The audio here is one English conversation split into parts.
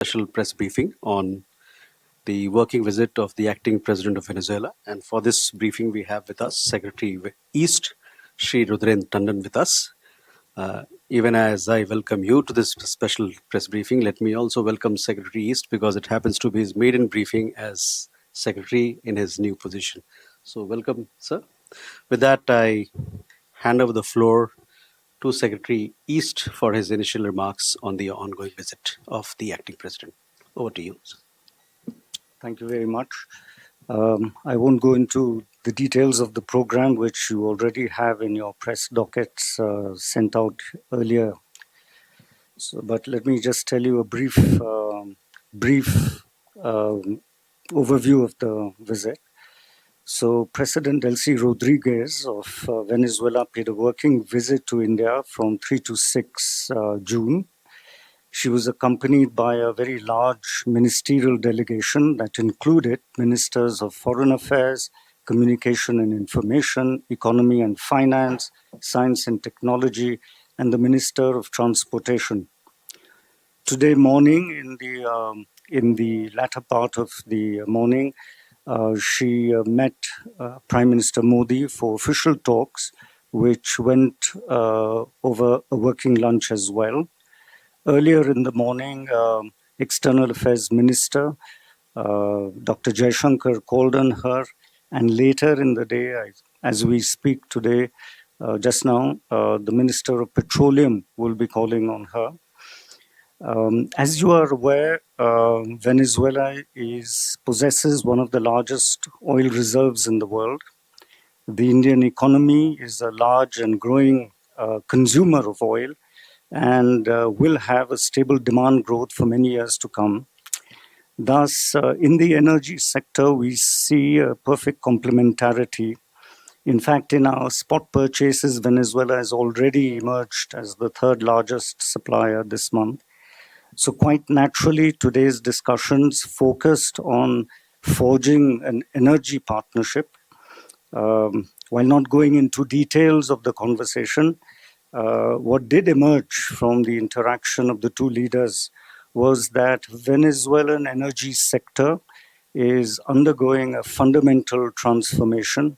Special press briefing on the working visit of the acting president of Venezuela. And for this briefing, we have with us Secretary East, Shri Rudren Tandon with us. Even as I welcome you to this special press briefing, let me also welcome Secretary East because it happens to be his maiden briefing as Secretary in his new position. So welcome, sir. With that, I hand over the floor to Secretary East for his initial remarks on the ongoing visit of the acting president. Over to you, sir. Thank you very much. I won't go into the details of the program, which you already have in your press dockets sent out earlier. But let me just tell you a brief overview of the visit. So President Delcey Rodríguez of Venezuela paid a working visit to India from 3 to 6 June. She was accompanied by a very large ministerial delegation that included ministers of foreign affairs, communication and information, economy and finance, science and technology, and the Minister of Transportation. Today morning, in the latter part of the morning, she met Prime Minister Modi for official talks, which went over a working lunch as well. Earlier in the morning, External Affairs Minister Dr. Jaishankar called on her, and later in the day, as we speak today, just now, the Minister of Petroleum will be calling on her. As you are aware, Venezuela possesses one of the largest oil reserves in the world. The Indian economy is a large and growing consumer of oil, and will have a stable demand growth for many years to come. Thus, in the energy sector, we see a perfect complementarity. In fact, in our spot purchases, Venezuela has already emerged as the third largest supplier this month. So quite naturally, today's discussions focused on forging an energy partnership. While not going into details of the conversation, what did emerge from the interaction of the two leaders was that Venezuelan energy sector is undergoing a fundamental transformation.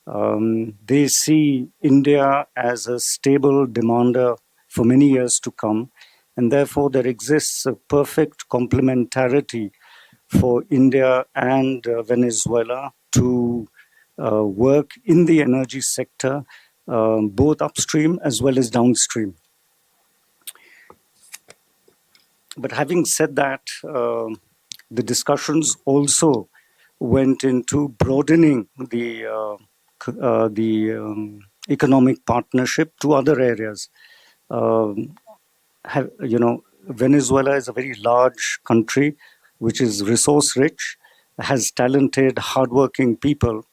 They see India as a stable demander for many years to come, and therefore there exists a perfect complementarity for India and Venezuela to work in the energy sector, both upstream as well as downstream. But having said that, the discussions also went into broadening the economic partnership to other areas. Venezuela is a very large country, which is resource rich, has talented, hardworking people.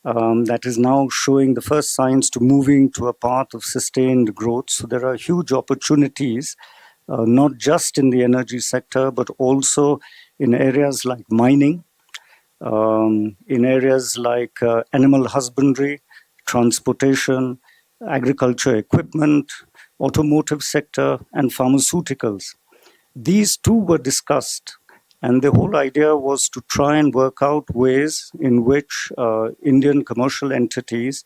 That is now showing the first signs to moving to a path of sustained growth. So there are huge opportunities, not just in the energy sector, but also in areas like mining, in areas like animal husbandry, transportation, agriculture equipment, automotive sector, and pharmaceuticals. These two were discussed. And the whole idea was to try and work out ways in which Indian commercial entities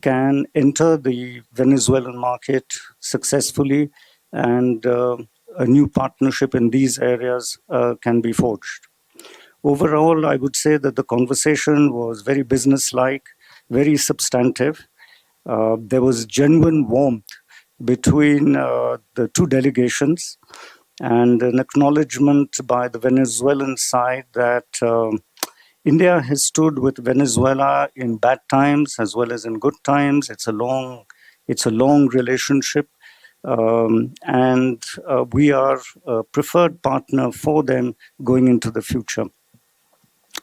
can enter the Venezuelan market successfully, and a new partnership in these areas can be forged. Overall, I would say that the conversation was very businesslike, very substantive. There was genuine warmth between the two delegations, and an acknowledgement by the Venezuelan side that India has stood with Venezuela in bad times as well as in good times. It's a long relationship, and we are a preferred partner for them going into the future.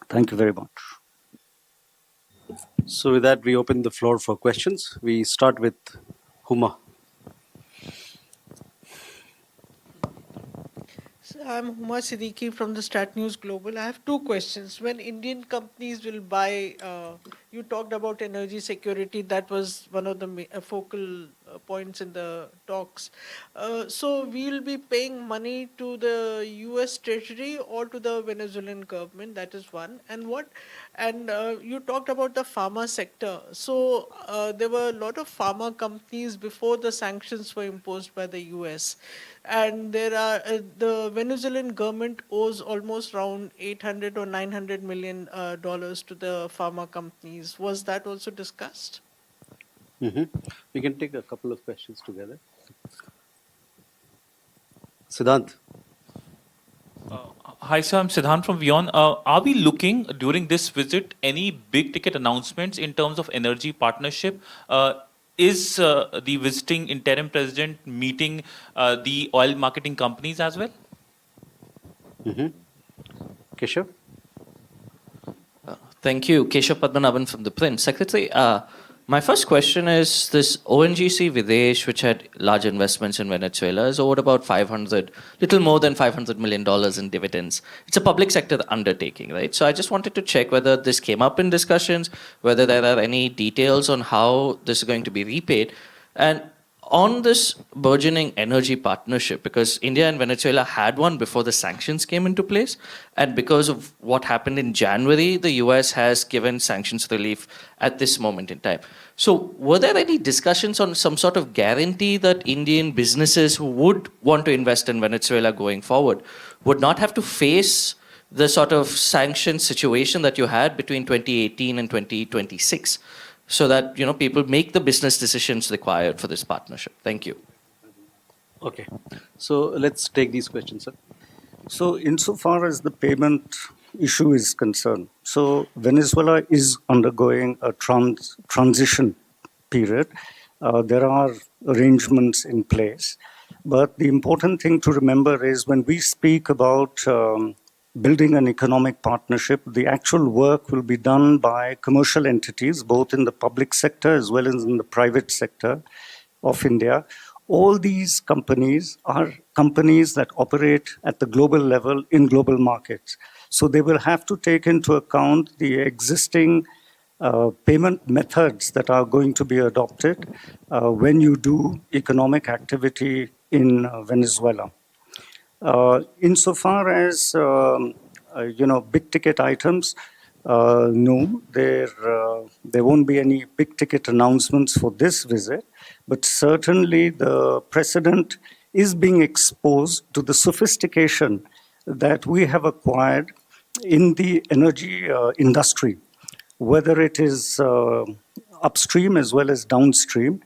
Thank you very much. So with that, we open the floor for questions. We start with Huma. I'm Huma Siddiqui from the Stat News Global. I have two questions. When Indian companies will buy, you talked about energy security. That was one of the focal points in the talks. So we'll be paying money to the U.S. Treasury or to the Venezuelan government. That is one. And you talked about the pharma sector. So there were a lot of pharma companies before the sanctions were imposed by the U.S. And there are the Venezuelan government owes almost around 800 or 900 million dollars to the pharma companies. Was that also discussed? We can take a couple of questions together. Siddhant. Hi, sir. I'm Siddhant from Vion. Are we looking during this visit any big ticket announcements in terms of energy partnership? Is the visiting interim president meeting the oil marketing companies as well? Keshav. Thank you. Keshav Padmanabhan from the Print. Secretary, my first question is this ONGC Videsh, which had large investments in Venezuela, is owed about little more than $500 million in dividends. It's a public sector undertaking, right? So I just wanted to check whether this came up in discussions, whether there are any details on how this is going to be repaid. And on this burgeoning energy partnership, because India and Venezuela had one before the sanctions came into place, and because of what happened in January, the US has given sanctions relief at this moment in time. So were there any discussions on some sort of guarantee that Indian businesses who would want to invest in Venezuela going forward would not have to face the sort of sanction situation that you had between 2018 and 2026? So that people make the business decisions required for this partnership. Thank you. Okay. So let's take these questions, sir. So insofar as the payment issue is concerned, so Venezuela is undergoing a transition period. There are arrangements in place. But the important thing to remember is when we speak about building an economic partnership, the actual work will be done by commercial entities, both in the public sector as well as in the private sector of India. All these companies are companies that operate at the global level in global markets. So they will have to take into account the existing payment methods that are going to be adopted when you do economic activity in Venezuela. Insofar as big ticket items, no, there won't be any big ticket announcements for this visit, but certainly the president is being exposed to the sophistication that we have acquired in the energy industry, whether it is upstream as well as downstream.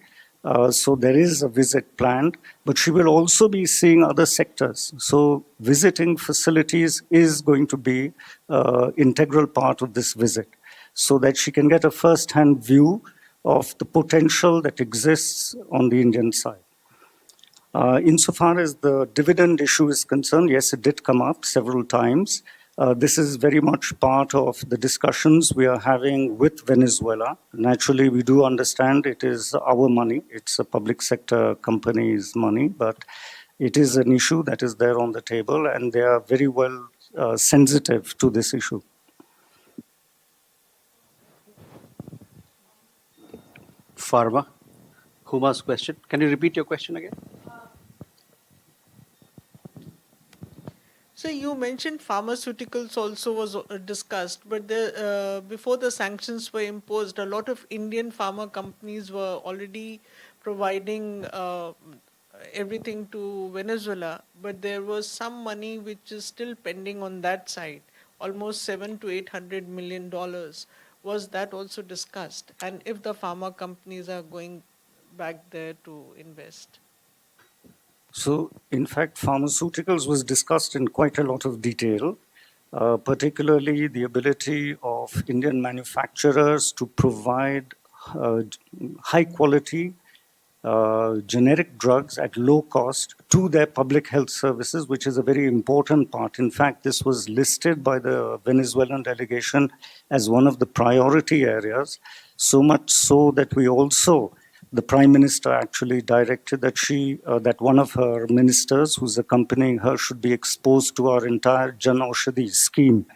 So there is a visit planned, but she will also be seeing other sectors. So visiting facilities is going to be an integral part of this visit so that she can get a first-hand view of the potential that exists on the Indian side. Insofar as the dividend issue is concerned, yes, it did come up several times. This is very much part of the discussions we are having with Venezuela. Naturally, we do understand it is our money. It's a public sector company's money, but it is an issue that is there on the table, and they are very well sensitive to this issue. Pharma. Huma's question. Can you repeat your question again? So you mentioned pharmaceuticals also was discussed, but before the sanctions were imposed, a lot of Indian pharma companies were already providing everything to Venezuela, but there was some money which is still pending on that side, almost $700 to $800 million. Was that also discussed? And if the pharma companies are going back there to invest? So, in fact, pharmaceuticals was discussed in quite a lot of detail, particularly the ability of Indian manufacturers to provide high quality generic drugs at low cost to their public health services, which is a very important part. In fact, this was listed by the Venezuelan delegation as one of the priority areas, so much so that we also, the Prime Minister actually directed that that one of her ministers who's accompanying her should be exposed to our entire Jan Aushadhi scheme.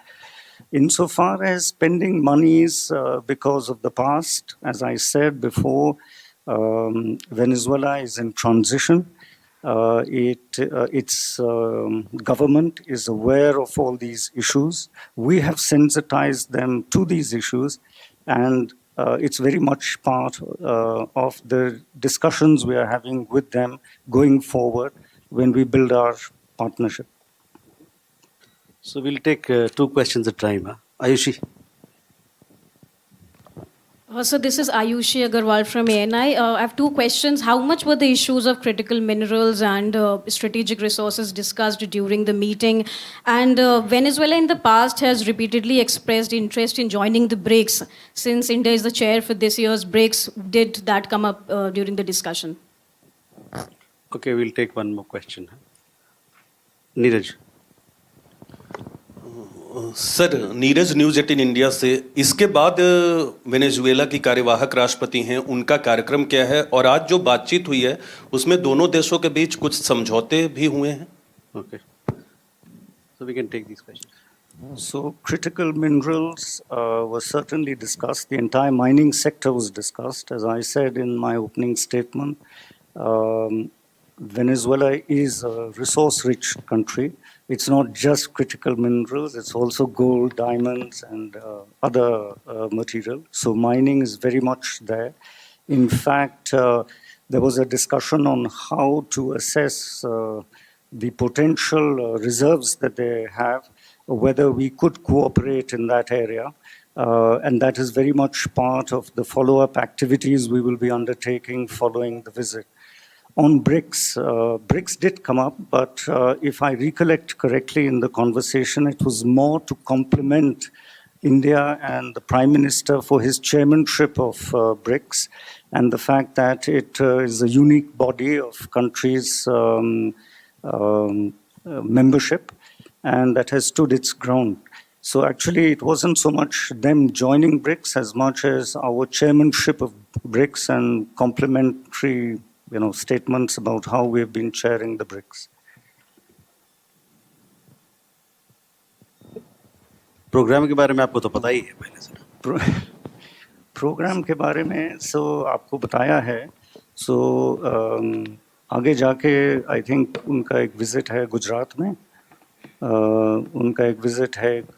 Insofar as spending monies because of the past, as I said before, Venezuela is in transition. Its government is aware of all these issues. We have sensitized them to these issues, and it's very much part of the discussions we are having with them going forward when we build our partnership. So we'll take two questions at a time. Huh? Ayushi. So this is Ayushi Agarwal from ANI. I have two questions. How much were the issues of critical minerals and strategic resources discussed during the meeting? And Venezuela in the past has repeatedly expressed interest in joining the BRICS. Since India is the chair for this year's BRICS, did that come up during the discussion? Okay, we'll take one more question. Neeraj. Sir Neeraj news 18 India से इसके बाद Venezuela की कार्यवाहक राष्ट्रपति हैं उनका कार्यक्रम क्या है और आज जो बातचीत हुई है उसमें दोनों देशों के बीच कुछ समझौते भी हुए हैं Okay. So we can take these questions. So critical minerals was certainly discussed. The entire mining sector was discussed. As I said in my opening statement, Venezuela is a resource-rich country. It's not just critical minerals, it's also gold, diamonds, and other material. So mining is very much there. In fact, there was a discussion on how to assess the potential reserves that they have, whether we could cooperate in that area. And that is very much part of the follow-up activities we will be undertaking following the visit. On BRICS, BRICS did come up, but if I recollect correctly in the conversation, it was more to complement India and the Prime Minister for his chairmanship of BRICS and the fact that it is a unique body of countries' membership and that has stood its ground. So actually, it wasn't so much them joining BRICS as much as our chairmanship of BRICS and complementary statements about how we've been chairing the BRICS. Program के बारे में आपको तो पता ही है पहले से. Programme के बारे में आपको बताया है. आगे जाके आई थिंक उनका एक विजिट है गुजरात में. उनका एक विजिट है एक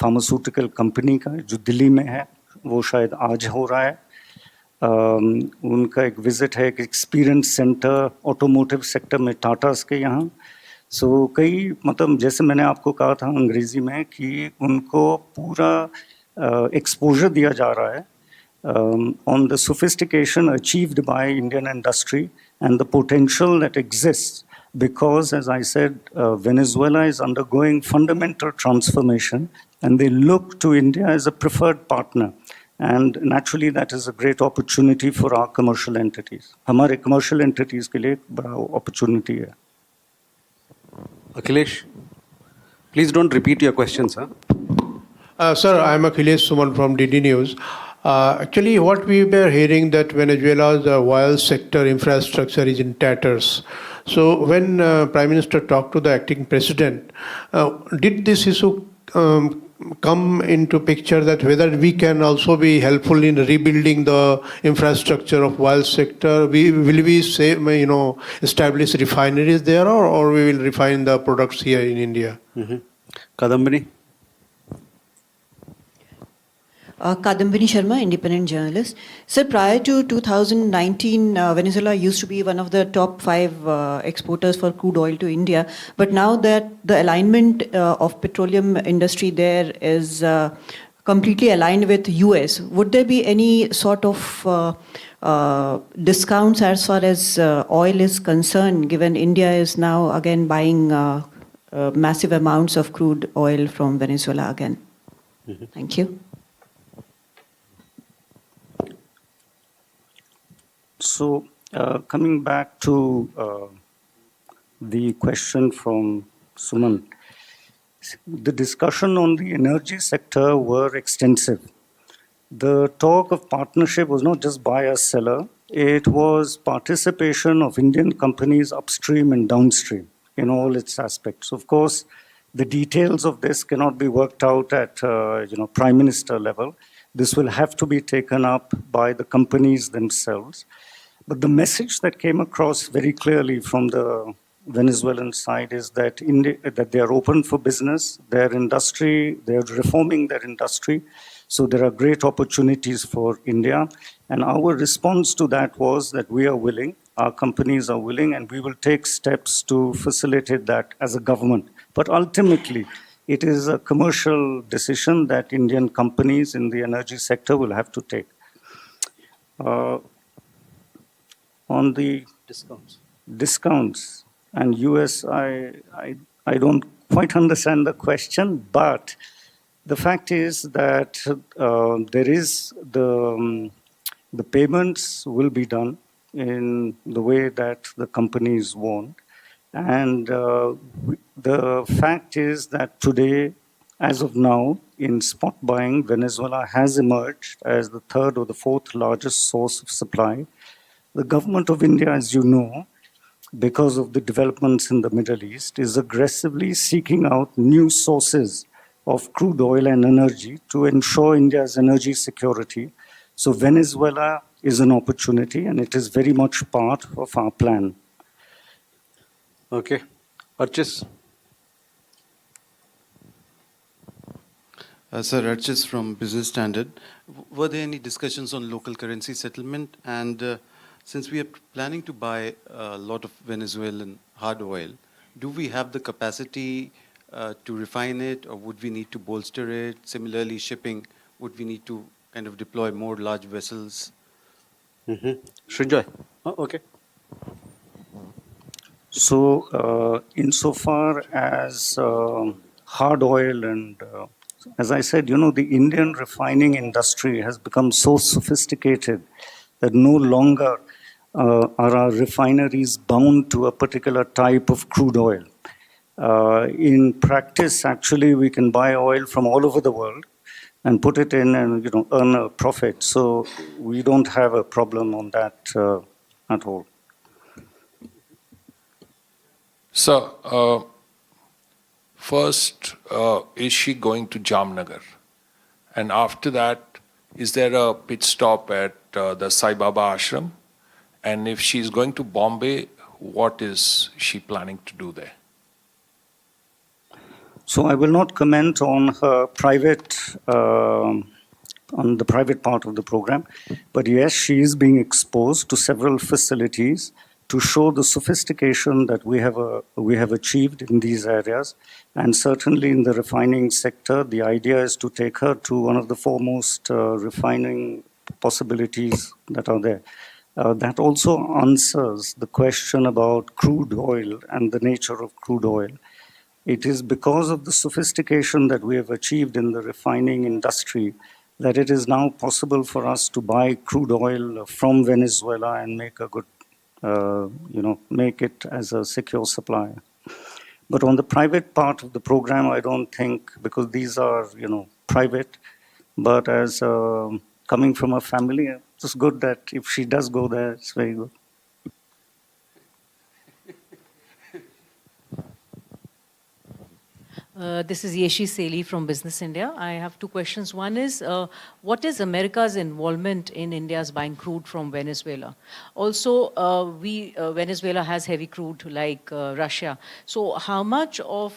फार्मास्यूटिकल कंपनी का जो दिल्ली में है, वो शायद आज हो रहा है. उनका एक विजिट है एक एक्सपीरियंस सेंटर ऑटोमोटिव सेक्टर में टाटास के यहाँ. कई जैसे मैंने आपको कहा था अंग्रेजी में कि उनको पूरा एक्सपोजर दिया जा रहा है on the sophistication achieved by Indian industry and the potential that exists because, as I said, Venezuela is undergoing fundamental transformation and they look to India as a preferred partner. And naturally, that is a great opportunity for our commercial entities. हमारे commercial entities के लिए एक बड़ा opportunity है. Akhilesh, please don't repeat your questions, huh? Sir, I'm Akhilesh Suman from DD News. Actually, what we were hearing that Venezuela's oil sector infrastructure is in tatters. So when Prime Minister talked to the acting president, did this issue come into picture that whether we can also be helpful in rebuilding the infrastructure of oil sector? Will we say, establish refineries there or we will refine the products here in India? Mm-hmm. Kadambini? Kadambini Sharma, independent journalist. Sir, prior to 2019, Venezuela used to be one of the top 5 exporters for crude oil to India. But now that the alignment of petroleum industry there is completely aligned with US, would there be any sort of discounts as far as oil is concerned, given India is now again buying massive amounts of crude oil from Venezuela again? Mm-hmm. Thank you. So, coming back to the question from Suman, the discussion on the energy sector were extensive. The talk of partnership was not just buyer-seller, it was participation of Indian companies upstream and downstream in all its aspects. Of course, the details of this cannot be worked out at Prime Minister level, This will have to be taken up by the companies themselves. But the message that came across very clearly from the Venezuelan side is that that they are open for business, their industry, they are reforming their industry. So there are great opportunities for India. And our response to that was that we are willing, our companies are willing, and we will take steps to facilitate that as a government. But ultimately, it is a commercial decision that Indian companies in the energy sector will have to take. On the discounts and US, I don't quite understand the question, but the fact is that there is the payments will be done in the way that the companies want. And the fact is that today, as of now, in spot buying, Venezuela has emerged as the third or the fourth largest source of supply. The government of India, as you know, because of the developments in the Middle East, is aggressively seeking out new sources of crude oil and energy to ensure India's energy security. So Venezuela is an opportunity, and it is very much part of our plan. Okay. Archis? Sir, Archis from Business Standard. Were there any discussions on local currency settlement? And since we are planning to buy a lot of Venezuelan hard oil, do we have the capacity to refine it, or would we need to bolster it? Similarly, shipping, would we need to kind of deploy more large vessels? Srinjoy? Oh, okay. So, insofar as hard oil and, as I said, you know, the Indian refining industry has become so sophisticated that no longer are our refineries bound to a particular type of crude oil. In practice, actually, we can buy oil from all over the world and put it in and, you know, earn a profit. So we don't have a problem on that at all. So, first, is she going to Jamnagar? And after that, is there a pit stop at the Sai Baba Ashram? And if she's going to Bombay, what is she planning to do there? So I will not comment on her private, on the private part of the program, but yes, she is being exposed to several facilities to show the sophistication that we have achieved in these areas. And certainly in the refining sector, the idea is to take her to one of the foremost refining possibilities that are there. That also answers the question about crude oil and the nature of crude oil. It is because of the sophistication that we have achieved in the refining industry that it is now possible for us to buy crude oil from Venezuela and make a good, make it as a secure supplier. But on the private part of the program, I don't think, because these are, private, but as coming from a family, it's good that if she does go there, it's very good. This is Yeshi Seli from Business India. I have two questions. One is, what is America's involvement in India's buying crude from Venezuela? Also, Venezuela has heavy crude like Russia. So how much of,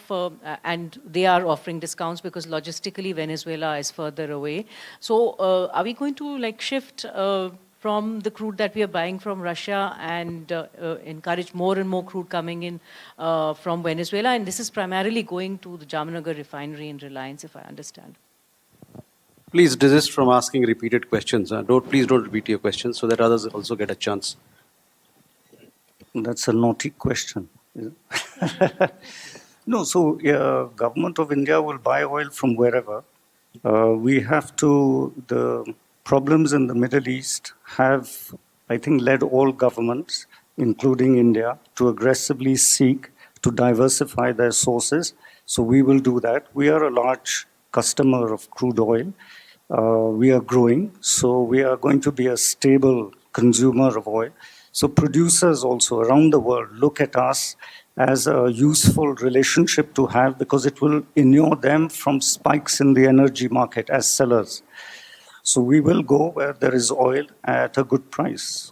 and they are offering discounts because logistically Venezuela is further away. So are we going to shift from the crude that we are buying from Russia and encourage more and more crude coming in from Venezuela? And this is primarily going to the Jamnagar refinery in Reliance, if I understand. Please desist from asking repeated questions. Please don't repeat your questions so that others also get a chance. That's a naughty question. No, so government of India will buy oil from wherever. We have to, the problems in the Middle East have, I think, led all governments, including India, to aggressively seek to diversify their sources. So we will do that. We are a large customer of crude oil. We are growing, so we are going to be a stable consumer of oil. So producers also around the world look at us as a useful relationship to have because it will inure them from spikes in the energy market as sellers. So we will go where there is oil at a good price.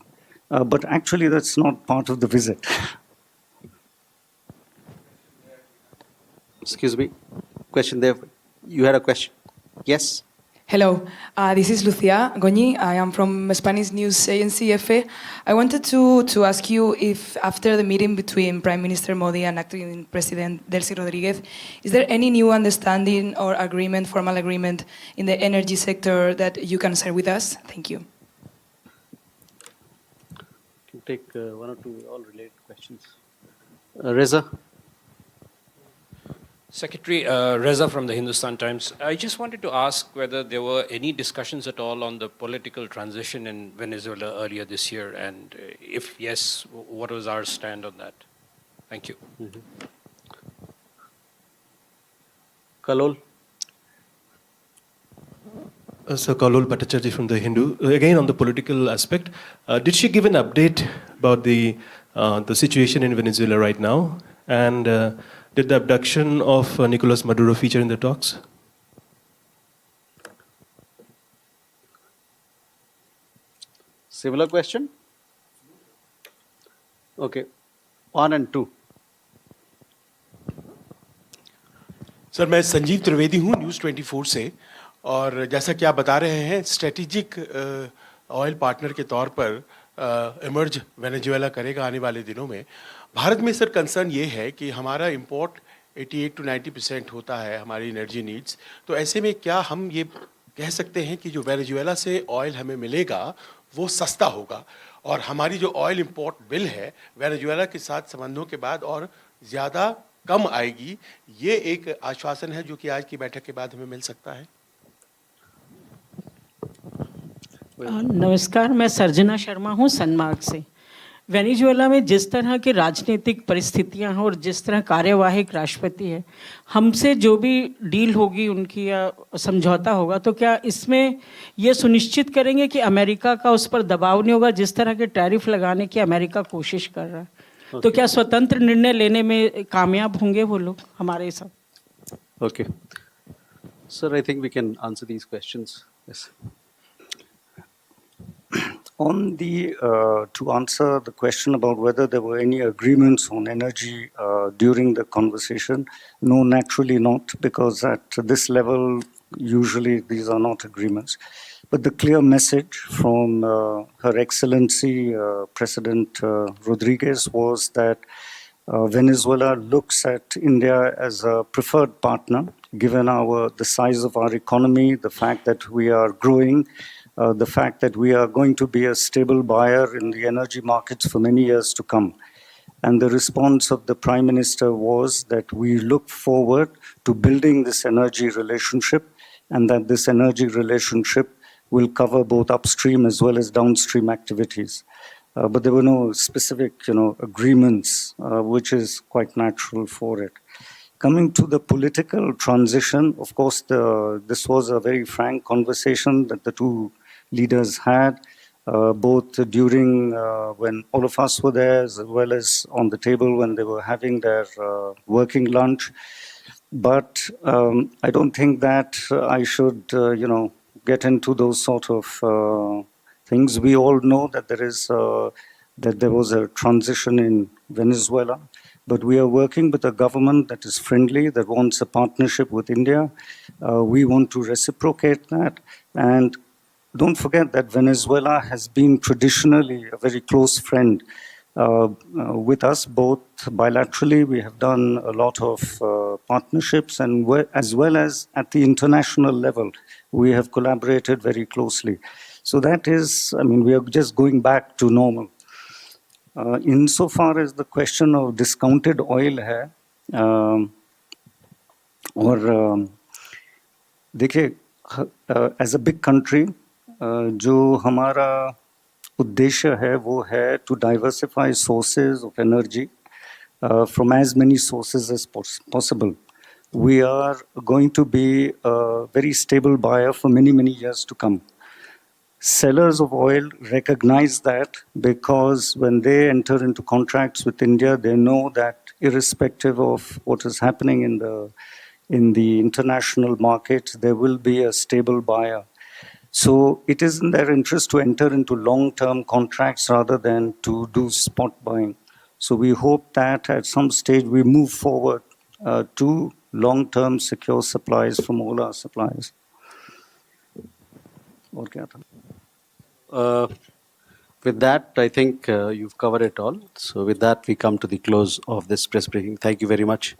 But actually, that's not part of the visit. Excuse me. Question there. You had a question? Yes? Hello, this is Lucia Goñi. I am from Spanish news agency EFE. I wanted to ask you if after the meeting between Prime Minister Modi and acting President Delcey Rodríguez, is there any new understanding or agreement, formal agreement in the energy sector that you can share with us? Thank you. Can take one or two all related questions. Reza? Secretary Reza from the Hindustan Times. I just wanted to ask whether there were any discussions at all on the political transition in Venezuela earlier this year, and if yes, what was our stand on that? Thank you. Kalol? Sir Kalol Bhattacharjee from The Hindu. Again, on the political aspect, did she give an update about the situation in Venezuela right now? And did the abduction of Nicolas Maduro feature in the talks? Similar question? Okay. 1 and 2. Sir मैं संजीव त्रिवेदी हूँ news 24 से और जैसा कि आप बता रहे हैं स्ट्रेटेजिक ऑयल पार्टनर के तौर पर इमर्ज वेनेजुएला करेगा आने वाले दिनों में। भारत में सर कंसर्न ये है कि हमारा इंपोर्ट 88 to 90% होता है हमारी एनर्जी नीड्स, तो ऐसे में क्या हम ये कह सकते हैं कि जो वेनेजुएला से ऑयल हमें मिलेगा वो सस्ता होगा और हमारी जो ऑयल इंपोर्ट बिल है वेनेजुएला के साथ संबंधों के बाद और ज़्यादा कम आएगी? ये एक आश्वासन है जो कि आज की बैठक के बाद हमें मिल सकता है। नमस्कार, मैं सर्जना शर्मा हूँ सनमार्ग से। वेनेजुएला में जिस तरह की राजनीतिक परिस्थितियां हैं और जिस तरह कार्यवाहक राष्ट्रपति है, हमसे जो भी डील होगी उनकी या समझौता होगा, तो क्या इसमें ये सुनिश्चित करेंगे कि अमेरिका का उस पर दबाव नहीं होगा जिस तरह के टैरिफ लगाने की अमेरिका कोशिश कर रहा है? तो क्या स्वतंत्र निर्णय लेने में कामयाब होंगे वो लोग हमारे साथ? Okay. Sir, I think we can answer these questions. Yes. On the to answer the question about whether there were any agreements on energy during the conversation, no, naturally not, because at this level, usually these are not agreements. But the clear message from Her Excellency President Rodriguez was that Venezuela looks at India as a preferred partner, given the size of our economy, the fact that we are growing, the fact that we are going to be a stable buyer in the energy markets for many years to come. And the response of the Prime Minister was that we look forward to building this energy relationship, and that this energy relationship will cover both upstream as well as downstream activities. But there were no specific, agreements, which is quite natural for it. Coming to the political transition, of course, this was a very frank conversation that the two leaders had, both during when all of us were there, as well as on the table when they were having their working lunch. But I don't think that I should, get into those sort of things. We all know that there was a transition in Venezuela, but we are working with a government that is friendly, that wants a partnership with India. We want to reciprocate that. And don't forget that Venezuela has been traditionally a very close friend with us, both bilaterally. We have done a lot of partnerships, and as well as at the international level, we have collaborated very closely. So that is, we are just going back to normal. Insofar as the question of discounted oil है, और देखिए, as a big country, जो हमारा उद्देश्य है वो है to diversify sources of energy from as many sources as possible. We are going to be a very stable buyer for many, many years to come. Sellers of oil recognize that, because when they enter into contracts with India, they know that irrespective of what is happening in the international market, there will be a stable buyer. So it is in their interest to enter into long-term contracts rather than to do spot buying. So we hope that at some stage we move forward to long-term secure supplies from all our suppliers. और क्या था? With that, I think you've covered it all. So with that, we come to the close of this press briefing. Thank you very much.